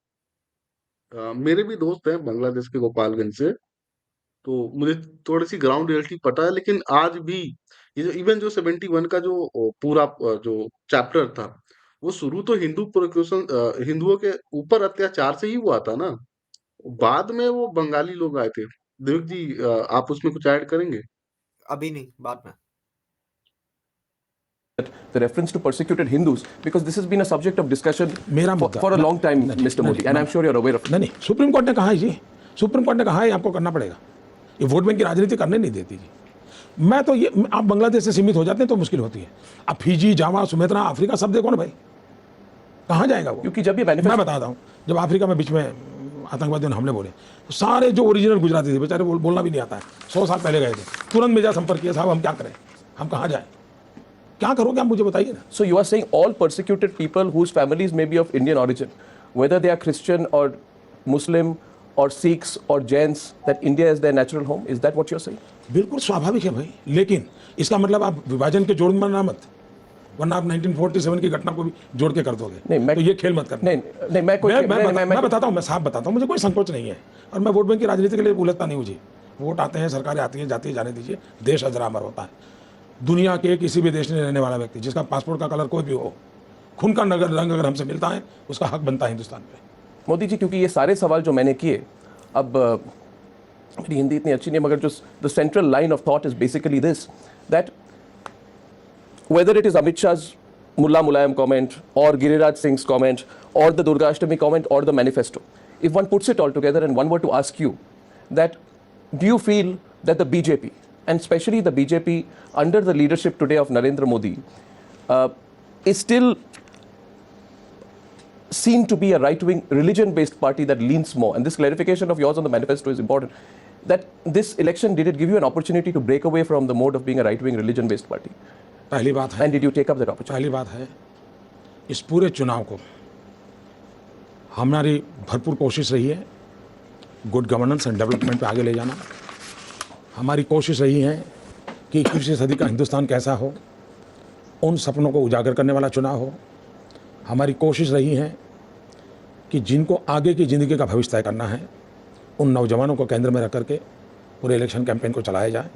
मेरे भी दोस्त हैं बांग्लादेश के गोपालगंज से। तो मुझे थोड़ी सी ग्राउंड रियलिटी पता है, लेकिन आज भी ये जो इवन जो 71 का जो पूरा जो चैप्टर था, वो शुरू तो हिंदुओं के ऊपर अत्याचार से ही हुआ था ना। बाद में वो बंगाली लोग आए थे। देव जी, आप उसमें कुछ ऐड करेंगे? अभी नहीं, बाद में। The reference to persecuted Hindus, because this has been a subject of discussion मेरा for, मुद्दा for a long time, Mr. Modi, and I'm sure you're aware of it. नहीं नहीं, सुप्रीम कोर्ट ने कहा है जी, सुप्रीम कोर्ट ने कहा है आपको करना पड़ेगा। ये वोट बैंक की राजनीति करने नहीं देती जी। मैं तो ये, आप बांग्लादेश से सीमित हो जाते हैं तो मुश्किल होती है। अब फिजी, जावा, सुमेत्रा, अफ्रीका सब देखो ना भाई, कहाँ जाएगा वो? क्योंकि जब ये मैं मैनिफेस्टो बताता हूँ, जब अफ्रीका में बीच में आतंकवादियों ने हमले बोले, तो सारे जो ओरिजिनल गुजराती थे बेचारे बोलना भी नहीं आता है, 100 साल पहले गए थे, तुरंत मेरा संपर्क किया, साहब हम क्या करें, हम कहाँ जाएं, क्या करोगे आप मुझे बताइए ना। So you are saying all persecuted people whose families may be of Indian origin, whether they are Christian or Muslim or Sikhs or Jains, that India is their natural home? Is that what you're saying? बिल्कुल स्वाभाविक है भाई, लेकिन इसका मतलब आप विभाजन के जोड़ में ना मत, वरना आप 1947 की घटना को भी जोड़ के कर दोगे। नहीं, मैं तो ये खेल मत करना। नहीं, मैं बताता हूँ, मैं साफ बताता हूँ, मुझे कोई संकोच नहीं है, और मैं वोट बैंक की राजनीति के लिए उलझता नहीं हूँ जी। वोट आते हैं, सरकारें आती हैं, जाती है, जाने दीजिए, देश अजरा अमर होता है। दुनिया के किसी भी देश में रहने वाला व्यक्ति, जिसका पासपोर्ट का कलर कोई भी हो, खून का रंग अगर हमसे मिलता है, उसका हक बनता है हिंदुस्तान पे। मोदी जी, क्योंकि ये सारे सवाल जो मैंने किए, अब मेरी हिंदी इतनी अच्छी नहीं, मगर जो the central line of thought is basically this, that whether it is Amit Shah's Mullah Mulayam comment or Giriraj Singh's comment or the Durga Ashtami comment or the manifesto, if one puts it all together and one were to ask you that, do you feel that the BJP, and especially the BJP under the leadership today of Narendra Modi, is still seen to be a right-wing religion-based party that leans more, and this clarification of yours on the manifesto is important, that this election, did it give you an opportunity to break away from the mode of being a right-wing religion-based party? पहली बात है, And did you take up that opportunity? पहली बात है, इस पूरे चुनाव को हमारी भरपूर कोशिश रही है गुड गवर्नेंस एंड डेवलपमेंट पे आगे ले जाना। हमारी कोशिश रही है कि 21वीं सदी का हिंदुस्तान कैसा हो, उन सपनों को उजागर करने वाला चुनाव हो। हमारी कोशिश रही है कि जिनको आगे की ज़िंदगी का भविष्य तय करना है, उन नौजवानों को केंद्र में रख करके पूरे इलेक्शन कैंपेन को चलाया जाए।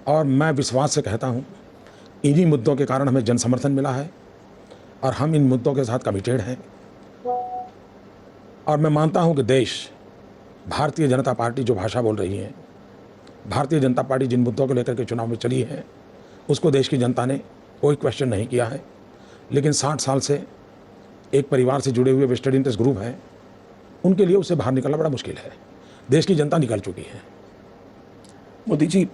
और मैं विश्वास से कहता हूँ, इन्हीं मुद्दों के कारण हमें जन समर्थन मिला है और हम इन मुद्दों के साथ कमिटेड हैं। और मैं मानता हूं कि देश, भारतीय जनता पार्टी जो भाषा बोल रही है, भारतीय जनता पार्टी जिन मुद्दों को लेकर के चुनाव में चली है, उसको देश की जनता ने कोई क्वेश्चन नहीं किया है। लेकिन 60 साल से एक परिवार से जुड़े हुए वेस्टेड इंटरेस्ट ग्रुप हैं, उनके लिए उससे बाहर निकलना बड़ा मुश्किल है। देश की जनता निकल चुकी है। मोदी जी,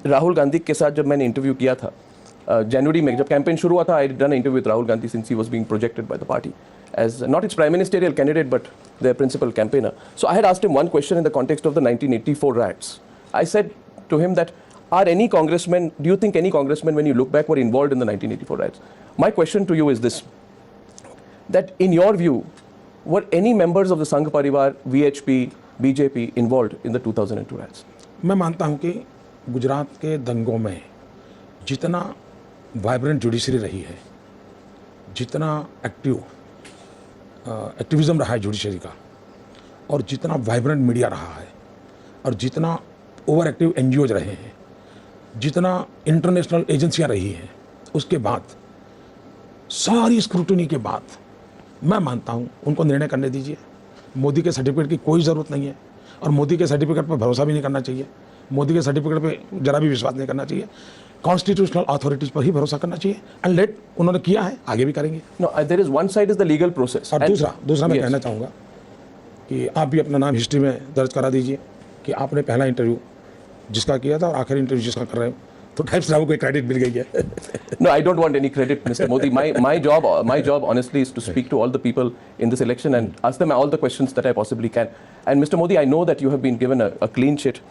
राहुल गांधी के साथ जब मैंने इंटरव्यू किया था जनवरी में, जब कैंपेन शुरू हुआ था, I done interview with Rahul Gandhi since he was being projected by the party as not its prime ministerial candidate but their principal campaigner. So I had asked him one question in the context of the 1984 riots. I said to him that, are any congressmen, do you think any congressmen when you look back were involved in the 1984 riots? My question to you is this, that in your view, were any members of the Sangh Parivar, VHP, BJP involved in the 2002 riots? मैं मानता हूं कि गुजरात के दंगों में जितना vibrant judiciary रही है, जितना एक्टिविज़म रहा है जुडिशरी का, और जितना वाइब्रेंट मीडिया रहा है, और जितना ओवर एक्टिव NGOs रहे हैं, जितना इंटरनेशनल एजेंसियां रही हैं, उसके बाद सारी स्क्रूटनी के बाद मैं मानता हूं उनको निर्णय करने दीजिए। मोदी के सर्टिफिकेट की कोई ज़रूरत नहीं है, और मोदी के सर्टिफिकेट पर भरोसा भी नहीं करना चाहिए। मोदी के सर्टिफिकेट पे जरा भी विश्वास नहीं करना चाहिए। कॉन्स्टिट्यूशनल अथॉरिटीज पर ही भरोसा करना चाहिए। एंड लेट, उन्होंने किया है, आगे भी करेंगे। No, there is one side is the legal process. और दूसरा मैं Yes. कहना चाहूँगा कि आप भी अपना नाम हिस्ट्री में दर्ज करा दीजिए कि आपने पहला इंटरव्यू जिसका किया था और आखिरी इंटरव्यू जिसका कर रहे हो, तो टाइम्स नाउ को क्रेडिट मिल गई है। No, I don't want any credit, Mr. Modi. My job honestly is to speak to all the people in this election and ask them all the questions that I possibly can. And Mr. Modi, I know that you have been given a clean sheet.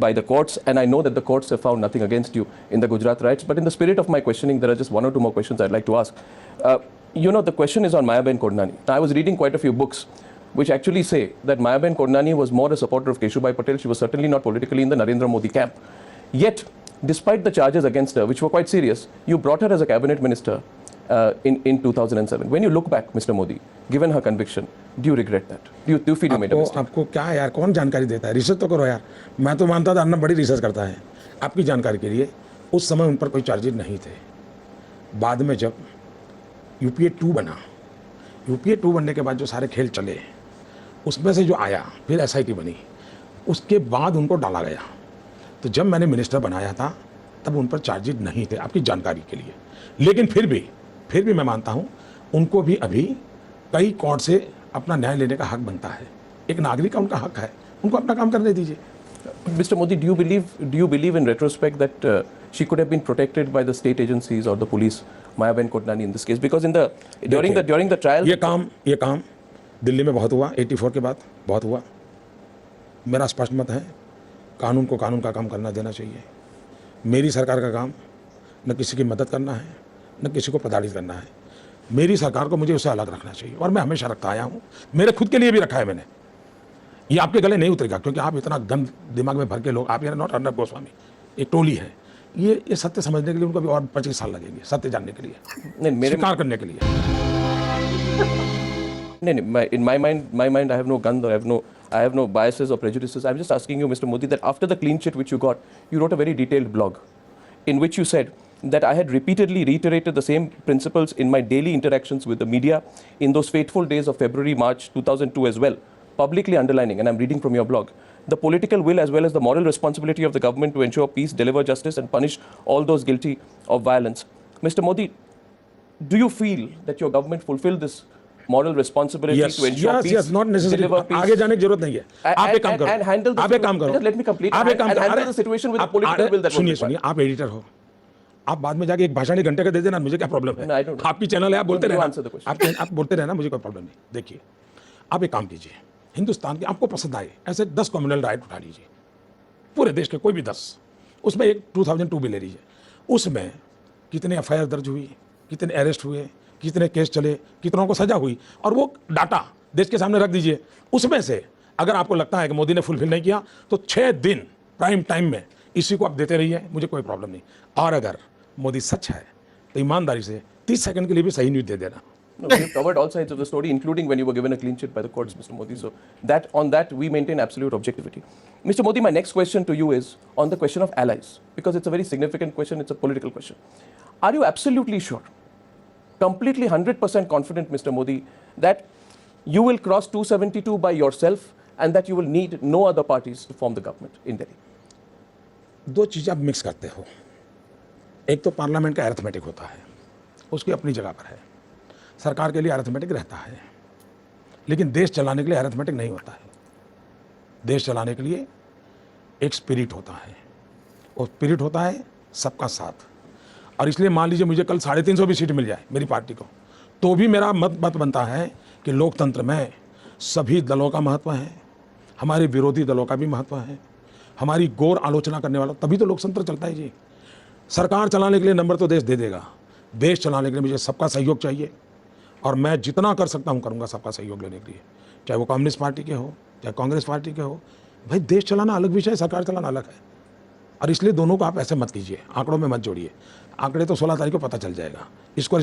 by the courts, and I know that the courts have found nothing against you in the Gujarat riots. But in the spirit of my questioning, there are just one or two more questions I'd like to ask. The question is on Mayaben Kodnani. Now, I was reading quite a few books which actually say that Mayaben Kodnani was more a supporter of Keshubhai Patel. She was certainly not politically in the Narendra Modi camp. Yet, despite the charges against her, which were quite serious, you brought her as a cabinet minister in 2007. When you look back, Mr. Modi, given her conviction, do you regret that? Do you feel you made a mistake? आपको क्या है यार, कौन जानकारी देता है? Research तो करो यार. मैं तो मानता था अन्ना बड़ी रिसर्च करता है. आपकी जानकारी के लिए उस समय उन पर कोई चार्जेज नहीं थे. बाद में जब यूपीए 2 बना, यूपीए 2 बनने के बाद जो सारे खेल चले, उसमें से जो आया, फिर एसआईटी बनी, उसके बाद उनको डाला गया. तो जब मैंने मिनिस्टर बनाया था तब उन पर चार्जेज नहीं थे, आपकी जानकारी के लिए. लेकिन फिर भी मैं मानता हूँ उनको भी अभी कई कोर्ट से अपना न्याय लेने का हक बनता है. एक नागरिक का उनका हक है, उनको अपना काम करने दीजिए. Mr. Modi, do you believe in retrospect that she could have been protected by the state agencies or the police, Mayaben Kodnani in this case? Because during the trial, ये काम दिल्ली में बहुत हुआ, 84 के बाद बहुत हुआ. मेरा स्पष्ट मत है, कानून को कानून का काम करना देना चाहिए. मेरी सरकार का काम न किसी की मदद करना है, न किसी को प्रताड़ित करना है. मेरी सरकार को मुझे उससे अलग रखना चाहिए, और मैं हमेशा रखता आया हूँ. मेरे खुद के लिए भी रखा है मैंने. ये आपके गले नहीं उतरेगा, क्योंकि आप इतना गंद दिमाग में भर के लोग, आप ये नॉट अर्नब गोस्वामी, एक टोली है. ये सत्य समझने के लिए उनको भी और 25 साल लगेंगे, सत्य जानने के लिए, स्वीकार करने के लिए. in my mind, I have no gun, or I have no biases or prejudices. I'm just asking you, Mr. Modi, that after the clean sheet which you got, you wrote a very detailed blog in which you said that I had repeatedly reiterated the same principles in my daily interactions with the media in those fateful days of February, March 2002 as well, publicly underlining, and I'm reading from your blog, the political will as well as the moral responsibility of the government to ensure peace, deliver justice, and punish all those guilty of violence. Mr. Modi, do you feel that your government fulfilled this moral responsibility to ensure peace, not necessarily. deliver peace, आगे जाने की जरूरत नहीं है. आप एक काम करो, and handle the आप एक काम करो, just let me complete, आप एक काम and करो, handle the situation with the political will that was required. सुनिए, आप एडिटर हो, आप बाद में जाके एक भाषण 1 घंटे का दे देना, मुझे क्या प्रॉब्लम है? No, I don't know. आपकी चैनल है, आप बोलते रहना, answer the question. आप बोलते रहना, मुझे कोई प्रॉब्लम नहीं. देखिए, आप एक काम कीजिए, हिंदुस्तान के आपको पसंद आए ऐसे 10 कम्युनल राइट उठा लीजिए, पूरे देश के कोई भी 10, उसमें एक 2002 भी ले लीजिए. उसमें कितने एफआईआर दर्ज हुई, कितने अरेस्ट हुए, कितने केस चले, कितनों को सजा हुई, और वो डाटा देश के सामने रख दीजिए. उसमें से अगर आपको लगता है कि मोदी ने फुलफिल नहीं किया, तो 6 दिन प्राइम टाइम में इसी को आप देते रहिए, मुझे कोई प्रॉब्लम नहीं. और अगर मोदी सच है तो ईमानदारी से 30 सेकंड के लिए भी सही न्यूज़ दे देना. No, we've covered all sides of the story, including when you were given a clean sheet by the courts, Mr. Modi. So on that, we maintain absolute objectivity. Mr. Modi, my next question to you is on the question of allies, because it's a very significant question. It's a political question. Are you absolutely sure, completely 100% confident, Mr. Modi, that you will cross 272 by yourself and that you will need no other parties to form the government in Delhi? दो चीज़ आप mix करते हो. एक तो parliament का arithmetic होता है, उसकी अपनी जगह पर है. सरकार के लिए अरिथमेटिक रहता है, लेकिन देश चलाने के लिए अरिथमेटिक नहीं होता है. देश चलाने के लिए एक स्पिरिट होता है, और स्पिरिट होता है सबका साथ. और इसलिए मान लीजिए मुझे कल 350 भी सीट मिल जाए मेरी पार्टी को, तो भी मेरा मत बनता है कि लोकतंत्र में सभी दलों का महत्व है, हमारे विरोधी दलों का भी महत्व है, हमारी गौर आलोचना करने वालों, तभी तो लोकतंत्र चलता है जी. सरकार चलाने के लिए नंबर तो देश दे देगा, देश चलाने के लिए मुझे सबका सहयोग चाहिए, और मैं जितना कर सकता हूँ करूँगा सबका सहयोग लेने के लिए, चाहे वो कम्युनिस्ट पार्टी के हो, चाहे कांग्रेस पार्टी के हो. भाई देश चलाना अलग विषय है, सरकार चलाना अलग है. और इसलिए दोनों को आप ऐसे मत कीजिए, आंकड़ों में मत जोड़िए. आंकड़े तो 16 तारीख को पता चल जाएगा. इसको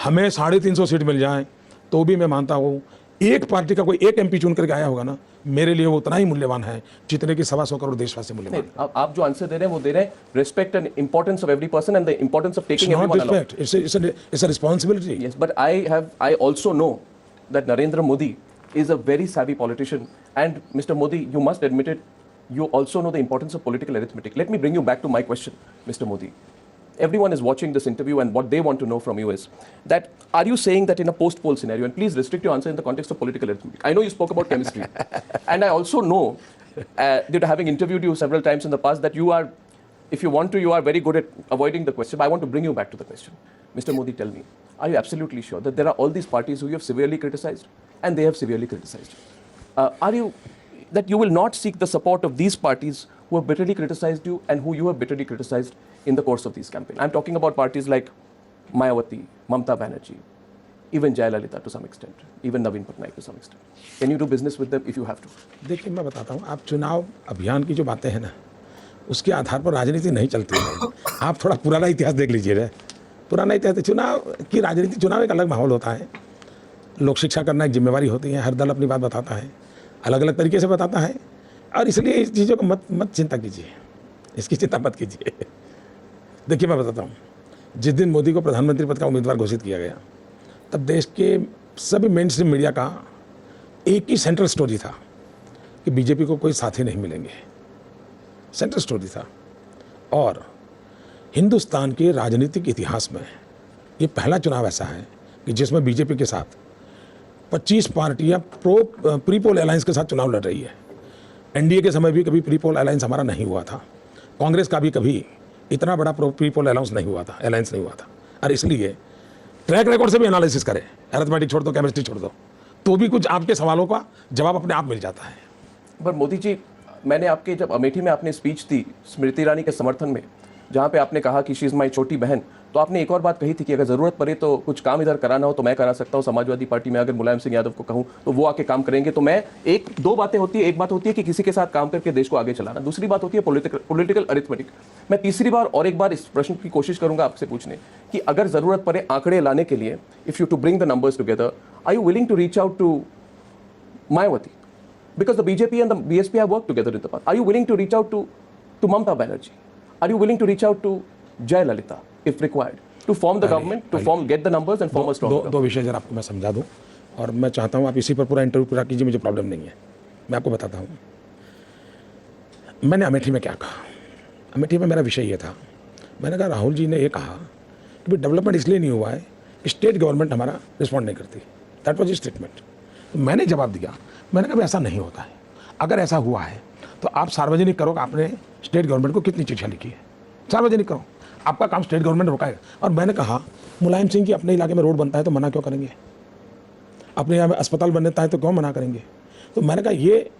हमें 350 सीट मिल जाए तो भी मैं मानता हूँ एक पार्टी का कोई एक एमपी चुन करके आया होगा ना, मेरे लिए वो उतना ही मूल्यवान है जितने की 125 करोड़ देशवासी मूल्यवान है. आप जो आंसर दे रहे हैं वो दे रहे हैं respect and importance of every person and the importance of taking everyone along. It's a responsibility. Yes, but I also know that Narendra Modi is a very savvy politician, and Mr. Modi, you must admit it, you also know the importance of political arithmetic. Let me bring you back to my question, Mr. Modi. Everyone is watching this interview, and what they want to know from you is that are you saying that in a post-poll scenario, and please restrict your answer in the context of political arithmetic. I know you spoke about chemistry, and I also know, that having interviewed you several times in the past, that you are, if you want to, you are very good at avoiding the question. But I want to bring you back to the question. Mr. Modi, tell me, are you absolutely sure that there are all these parties who you have severely criticized, and they have severely criticized you? that you will not seek the support of these parties who have bitterly criticized you and who you have bitterly criticized in the course of these campaigns. I'm talking about parties like Mayawati, Mamta Banerjee, even Jayalalitha to some extent, even Naveen Patnaik to some extent. Can you do business with them if you have to? देखिए मैं बताता हूँ, आप चुनाव अभियान की जो बातें हैं ना, उसके आधार पर राजनीति नहीं चलती है। आप थोड़ा पुराना इतिहास देख लीजिए ना, पुराना इतिहास, चुनाव की राजनीति, चुनाव एक अलग माहौल होता है, लोक शिक्षा करना एक जिम्मेवारी होती है, हर दल अपनी बात बताता है, अलग अलग तरीके से बताता है, और इसलिए इस चीज़ों को मत चिंता कीजिए, इसकी चिंता मत कीजिए। देखिए मैं बताता हूँ, जिस दिन मोदी को प्रधानमंत्री पद का उम्मीदवार घोषित किया गया, तब देश के सभी मेन स्ट्रीम मीडिया का एक ही सेंट्रल स्टोरी था कि बीजेपी को कोई साथी नहीं मिलेंगे, सेंट्रल स्टोरी था। और हिंदुस्तान के राजनीतिक इतिहास में ये पहला चुनाव ऐसा है कि जिसमें बीजेपी के साथ 25 पार्टियां प्री पोल अलायंस के साथ चुनाव लड़ रही है। एनडीए के समय भी कभी प्री पोल अलायंस हमारा नहीं हुआ था, कांग्रेस का भी कभी इतना बड़ा प्री पोल अलायंस नहीं हुआ था। और इसलिए ट्रैक रिकॉर्ड से भी एनालिसिस करें, अरिथमेटिक छोड़ दो, केमिस्ट्री छोड़ दो, तो भी कुछ आपके सवालों का जवाब अपने आप मिल जाता है। पर मोदी जी, मैंने आपके जब अमेठी में आपने स्पीच दी स्मृति ईरानी के समर्थन में, जहाँ पे आपने कहा कि शी इज़ माई छोटी बहन, तो आपने एक और बात कही थी कि अगर ज़रूरत पड़े तो कुछ काम इधर कराना हो तो मैं करा सकता हूँ, समाजवादी पार्टी में अगर मुलायम सिंह यादव को कहूँ तो वो आके काम करेंगे। तो मैं दो बातें होती है, एक बात होती है कि किसी के साथ काम करके देश को आगे चलाना, दूसरी बात होती है पॉलिटिकल अरिथमेटिक। मैं तीसरी बार और एक बार इस प्रश्न की कोशिश करूंगा आपसे पूछने कि अगर ज़रूरत पड़े आंकड़े लाने के लिए, if you to bring the numbers together, are you willing to reach out to Mayawati? Because the BJP and the BSP have worked together in the past. Are you willing to reach out to Mamta Banerjee? Are you willing to reach out to Jayalalitha if required to form the government, to get the numbers and form a strong government? दो विषय जरा आपको मैं समझा दूं, और मैं चाहता हूं आप इसी पर पूरा इंटरव्यू पूरा कीजिए, मुझे प्रॉब्लम नहीं है। मैं आपको बताता हूं मैंने अमेठी में क्या कहा। अमेठी में मेरा विषय ये था, मैंने कहा राहुल जी ने ये कहा कि डेवलपमेंट इसलिए नहीं हुआ है, स्टेट गवर्नमेंट हमारा रिस्पॉन्ड नहीं करती। That was statement. मैंने जवाब दिया, मैंने कहा ऐसा नहीं होता है, अगर ऐसा हुआ है तो आप सार्वजनिक करो कि आपने स्टेट गवर्नमेंट को कितनी चिट्ठियाँ लिखी है, सार्वजनिक करो, आपका काम स्टेट गवर्नमेंट रोकाएगा। और मैंने कहा मुलायम सिंह जी अपने इलाके में रोड बनता है तो मना क्यों करेंगे, अपने यहाँ में अस्पताल बनता है तो क्यों मना करेंगे। तो मैंने कहा ये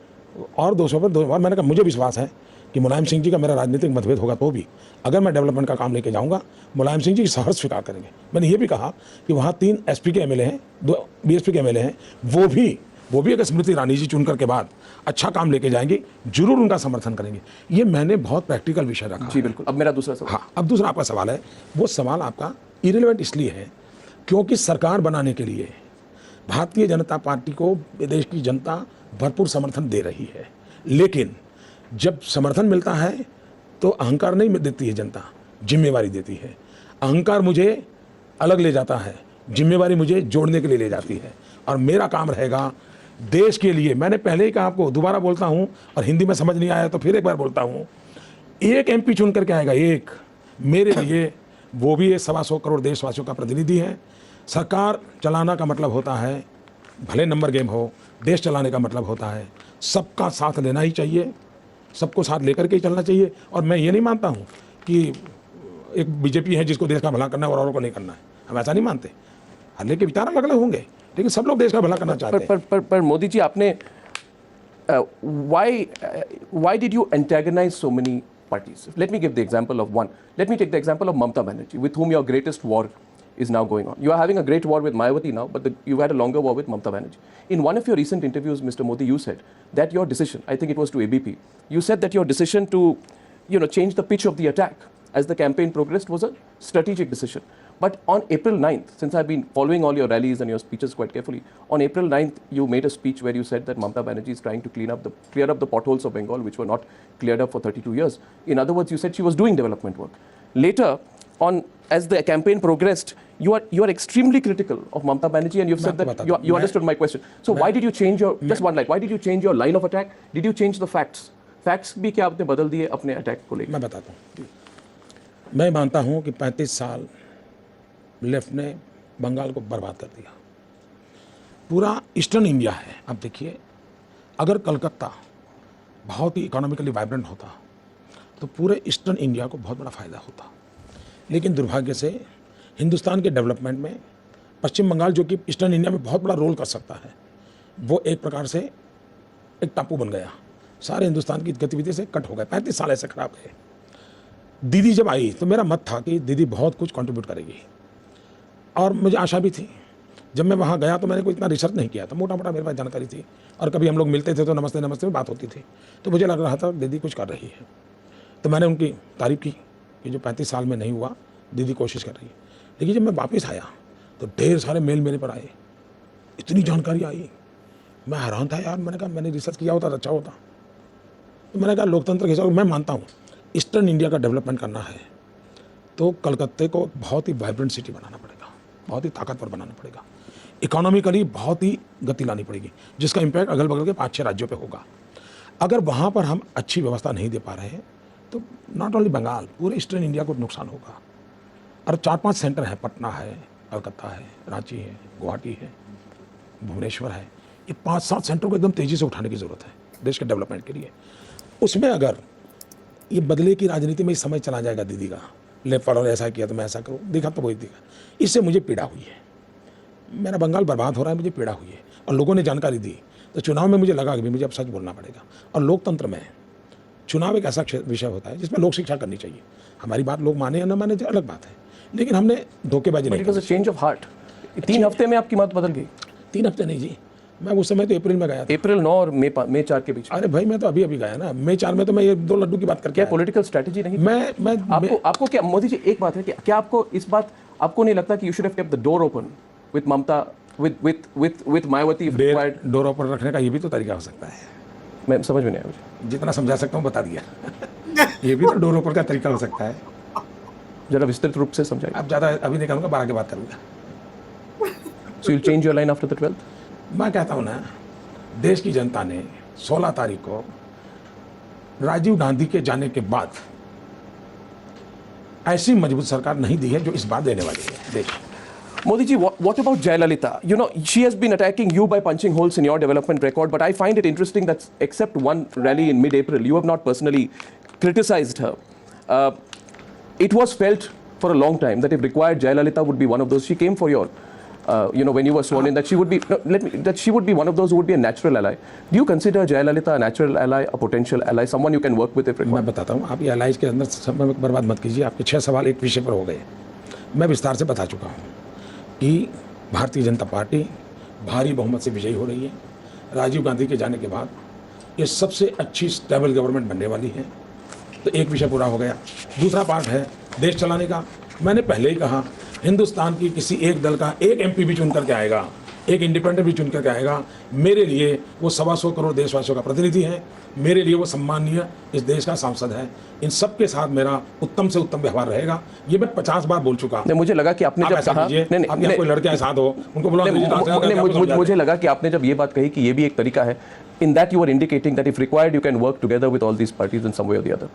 और 200 पर 2 बार मैंने कहा मुझे विश्वास है कि मुलायम सिंह जी का मेरा राजनीतिक मतभेद होगा तो भी अगर मैं डेवलपमेंट का काम लेके जाऊंगा, मुलायम सिंह जी की सहर्ष स्वीकार करेंगे। मैंने ये भी कहा कि वहाँ 3 एसपी के एमएलए हैं, 2 बीएसपी के एमएलए हैं, वो भी अगर स्मृति ईरानी जी चुनकर के बाद अच्छा काम लेके जाएंगे, जरूर उनका समर्थन करेंगे। ये मैंने बहुत प्रैक्टिकल विषय रखा। जी बिल्कुल। अब मेरा दूसरा सवाल। हाँ, अब दूसरा आपका सवाल है, वो सवाल आपका इरेलेवेंट इसलिए है क्योंकि सरकार बनाने के लिए भारतीय जनता पार्टी को देश की जनता भरपूर समर्थन दे रही है, लेकिन जब समर्थन मिलता है तो अहंकार नहीं देती है जनता, जिम्मेवारी देती है। अहंकार मुझे अलग ले जाता है, जिम्मेवारी मुझे जोड़ने के लिए ले जाती है। और मेरा काम रहेगा देश के लिए, मैंने पहले ही कहा आपको, दोबारा बोलता हूं, और हिंदी में समझ नहीं आया तो फिर एक बार बोलता हूं, एक एमपी चुन करके आएगा, एक मेरे लिए, वो भी 125 करोड़ देशवासियों का प्रतिनिधि है। सरकार चलाना का मतलब होता है, भले नंबर गेम हो, देश चलाने का मतलब होता है सबका साथ लेना ही चाहिए, सबको साथ लेकर के ही चलना चाहिए। और मैं ये नहीं मानता हूँ कि एक बीजेपी है जिसको देश का भला करना है और औरों को नहीं करना है, हम ऐसा नहीं मानते। हल्ले के विचार अलग अलग होंगे, लेकिन सब लोग देश का भला करना चाहते हैं। पर मोदी जी, आपने why did you antagonize so many parties? Let me give the example of one. Let me take the example of Mamta Banerjee, with whom your greatest war is now going on. You are having a great war with Mayawati now, but you had a longer war with Mamta Banerjee. In one of your recent interviews, Mr. Modi, you said that your decision, I think it was to ABP, you said that your decision to, change the pitch of the attack as the campaign progressed was a strategic decision. But on April 9th, since I've been following all your rallies and your speeches quite carefully, on April 9th, you made a speech where you said that Mamta Banerjee is trying to clear up the potholes of Bengal, which were not cleared up for 32 years. In other words, you said she was doing development work. Later, as the campaign progressed, you are extremely critical of Mamta Banerjee, and you've said that you understood my question. So why did you change why did you change your line of attack? Did you change the facts? Facts भी क्या आपने बदल दिए अपने attack को लेकर? मैं बताता हूँ। मैं मानता हूँ कि 35 साल लेफ्ट ने बंगाल को बर्बाद कर दिया। पूरा ईस्टर्न इंडिया है, आप देखिए, अगर कलकत्ता बहुत ही इकोनॉमिकली वाइब्रेंट होता तो पूरे ईस्टर्न इंडिया को बहुत बड़ा फ़ायदा होता। लेकिन दुर्भाग्य से हिंदुस्तान के डेवलपमेंट में पश्चिम बंगाल, जो कि ईस्टर्न इंडिया में बहुत बड़ा रोल कर सकता है, वो एक प्रकार से एक टापू बन गया। सारे हिंदुस्तान की गतिविधि से कट हो गए। 35 साल ऐसे खराब गए। दीदी जब आई तो मेरा मत था कि दीदी बहुत कुछ कंट्रीब्यूट करेगी, और मुझे आशा भी थी। जब मैं वहाँ गया तो मैंने कोई इतना रिसर्च नहीं किया था, मोटा मोटा मेरे पास जानकारी थी, और कभी हम लोग मिलते थे तो नमस्ते नमस्ते में बात होती थी, तो मुझे लग रहा था दीदी कुछ कर रही है। तो मैंने उनकी तारीफ़ की कि जो 35 साल में नहीं हुआ, दीदी कोशिश कर रही है। लेकिन जब मैं वापस आया तो ढेर सारे मेल मेरे पर आए, इतनी जानकारी आई, मैं हैरान था यार। मैंने कहा मैंने रिसर्च किया होता तो अच्छा होता। तो मैंने कहा लोकतंत्र के हिसाब से मैं मानता हूँ ईस्टर्न इंडिया का डेवलपमेंट करना है तो कलकत्ते को बहुत ही वाइब्रेंट सिटी बनाना पड़ेगा, बहुत ही ताकतवर बनाना पड़ेगा, इकोनॉमिकली बहुत ही गति लानी पड़ेगी, जिसका इम्पैक्ट अगल बगल के 5-6 राज्यों पे होगा। अगर वहाँ पर हम अच्छी व्यवस्था नहीं दे पा रहे हैं तो नॉट ओनली बंगाल, पूरे ईस्टर्न इंडिया को नुकसान होगा। और 4-5 सेंटर हैं, पटना है, कलकत्ता है, रांची है, गुवाहाटी है, भुवनेश्वर है, ये 5-7 सेंटर को एकदम तेज़ी से उठाने की ज़रूरत है देश के डेवलपमेंट के लिए। उसमें अगर ये बदले की राजनीति में इस समय चला जाएगा दीदी का, लेफ्ट वालों ने ऐसा किया तो मैं ऐसा करूँ, दिखा तो वही दिखा, इससे मुझे पीड़ा हुई है। मेरा बंगाल बर्बाद हो रहा है, मुझे पीड़ा हुई है, और लोगों ने जानकारी दी। तो चुनाव में मुझे लगा कि मुझे अब सच बोलना पड़ेगा। और लोकतंत्र में चुनाव एक ऐसा विषय होता है जिसमें लोक शिक्षा करनी चाहिए। हमारी बात लोग माने या न माने तो अलग बात है, लेकिन हमने धोखेबाजी नहीं की। Change of heart. 3 हफ्ते में आपकी मत बदल गई? 3 हफ्ते नहीं जी, मैं उस समय तो अप्रैल में गया था। अप्रैल 9 और मई 4 के बीच। अरे भाई मैं तो अभी गया ना, मई 4 में तो मैं ये 2 लड्डू की बात करके क्या आया। पॉलिटिकल स्ट्रेटजी नहीं? मैं आपको क्या मोदी जी, एक बात है कि क्या आपको इस बात आपको नहीं लगता कि you should have kept the door open with Mamata, with Mayawati if required? Door open रखने का ये भी तो तरीका हो सकता है। मैं समझ में नहीं आया मुझे। जितना समझा सकता हूँ बता दिया। ये भी तो डोर ओपन का तरीका हो सकता है। जरा विस्तृत रूप से समझाइए। अब ज़्यादा अभी नहीं करूँगा, 12 के बाद करूँगा। So you change your line after the 12th? मैं कहता हूँ ना, देश की जनता ने 16 तारीख को राजीव गांधी के जाने के बाद ऐसी मजबूत सरकार नहीं दी है जो इस बार देने वाली है देश। Modi ji, what about Jayalalitha? You know, she has been attacking you by punching holes in your development record, but I find it interesting that except one rally in mid-April, you have not personally criticized her. It was felt for a long time that if required, Jayalalitha would be one of those. She came for your, when you were sworn in, that she would be, that she would be one of those who would be a natural ally. Do you consider Jayalalitha a natural ally, a potential ally, someone you can work with if required? मैं बताता हूँ, आप ये allies के अंदर समय बर्बाद मत कीजिए। आपके 6 सवाल एक विषय पर हो गए। मैं विस्तार से बता चुका हूँ कि भारतीय जनता पार्टी भारी बहुमत से विजयी हो रही है। राजीव गांधी के जाने के बाद ये सबसे अच्छी स्टेबल गवर्नमेंट बनने वाली है। तो एक विषय पूरा हो गया। दूसरा पार्ट है देश चलाने का। मैंने पहले ही कहा, हिंदुस्तान की किसी एक दल का एक एमपी भी चुन करके आएगा, एक इंडिपेंडेंट भी चुन करके आएगा, मेरे लिए वो 125 करोड़ देशवासियों का प्रतिनिधि है, मेरे लिए वो सम्मानीय इस देश का सांसद है। इन सब के साथ मेरा उत्तम से उत्तम व्यवहार रहेगा। ये मैं 50 बार बोल चुका। नहीं, मुझे लगा कि आपने जब कहा, नहीं, कोई लड़के साथ हो उनको बुलाओ। मुझे लगा कि आपने जब ये बात कही कि ये भी एक तरीका है, in that you were indicating that if required you can work together with all these parties in some way or the other.